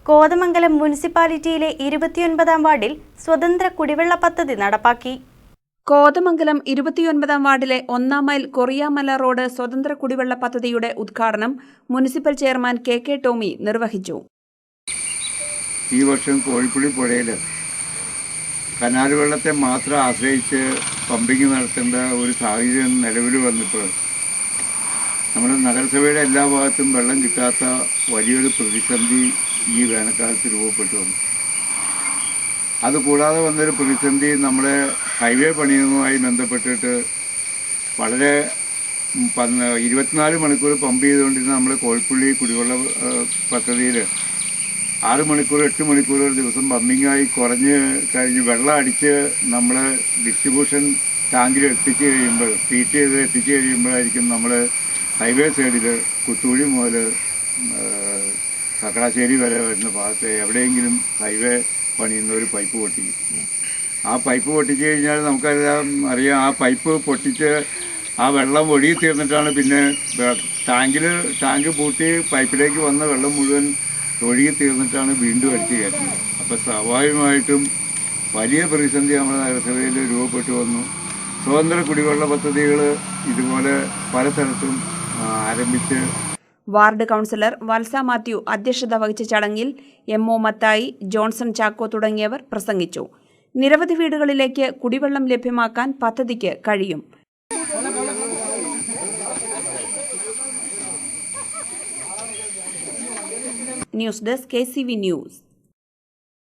കോതമംഗലം മുനിസിപ്പാലിറ്റിയിലെ 29-ാം വാർഡിൽ സ്വതന്ത്ര കുടിവെള്ള പദ്ധതി നടപ്പാക്കി. കോതമംഗലം 29-ാം വാർഡിലെ 1-ാം മൈൽ കൊറിയാമല റോഡ് സ്വതന്ത്ര കുടിവെള്ള പദ്ധതിയുടെ ഉദ്ഘാടനം മുനിസിപ്പൽ ചെയർമാൻ കെ ടോമി നിർവഹിച്ചു. ഈ വർഷം കോഴിപ്പുള്ളി പുഴയിൽ കനാൽ വെള്ളത്തെ മാത്രം ആശ്രയിച്ച് പമ്പിങ് നടത്തേണ്ട ഒരു സാഹചര്യം നിലവിൽ വന്നപ്പോൾ നമ്മുടെ നഗരസഭയുടെ എല്ലാ ഭാഗത്തും വെള്ളം കിട്ടാത്ത വലിയൊരു പ്രതിസന്ധി ഈ വേനൽക്കാലത്ത് രൂപപ്പെട്ടു വന്നു. അതുകൂടാതെ വന്നൊരു പ്രതിസന്ധി നമ്മുടെ ഹൈവേ പണിയുന്നതുമായി ബന്ധപ്പെട്ടിട്ട് വളരെ 24 മണിക്കൂർ പമ്പ് ചെയ്തുകൊണ്ടിരുന്ന നമ്മുടെ കോഴിപ്പുള്ളി കുടിവെള്ള പദ്ധതിയിൽ 6 മണിക്കൂർ 8 മണിക്കൂർ ഒരു ദിവസം പമ്പിങ്ങായി കുറഞ്ഞ് കഴിഞ്ഞ് വെള്ളം അടിച്ച് നമ്മൾ ഡിസ്ട്രിബ്യൂഷൻ ടാങ്കിൽ എത്തിച്ചു കഴിയുമ്പോൾ ട്രീറ്റ് ചെയ്ത് എത്തിച്ചു കഴിയുമ്പോഴായിരിക്കും നമ്മൾ ഹൈവേ സൈഡിൽ കുത്തൂഴി മുതൽ കക്കടാശ്ശേരി വരെ വരുന്ന ഭാഗത്ത് എവിടെയെങ്കിലും ഹൈവേ പണിയുന്ന ഒരു പൈപ്പ് പൊട്ടിക്കും. ആ പൈപ്പ് പൊട്ടിച്ചു കഴിഞ്ഞാൽ നമുക്കറിയാം ആ പൈപ്പ് പൊട്ടിച്ച് ആ വെള്ളം ഒഴുകി തീർന്നിട്ടാണ് പിന്നെ ടാങ്ക് പൂട്ടി പൈപ്പിലേക്ക് വന്ന വെള്ളം മുഴുവൻ ഒഴുകി തീർന്നിട്ടാണ് വീണ്ടും അടിച്ചു കയറ്റുന്നത്. അപ്പോൾ സ്വാഭാവികമായിട്ടും വലിയ പ്രതിസന്ധി നമ്മുടെ നഗരസഭയിൽ രൂപപ്പെട്ടു വന്നു. സ്വതന്ത്ര കുടിവെള്ള പദ്ധതികൾ ഇതുപോലെ പല സ്ഥലത്തും ആരംഭിച്ച് വാർഡ് കൗൺസിലർ വത്സ മാത്യു അധ്യക്ഷത വഹിച്ച ചടങ്ങിൽ MO മത്തായി, ജോൺസൺ ചാക്കോ തുടങ്ങിയവർ പ്രസംഗിച്ചു. നിരവധി വീടുകളിലേക്ക് കുടിവെള്ളം ലഭ്യമാക്കാൻ പദ്ധതിക്ക് കഴിയും. News desk KCV news.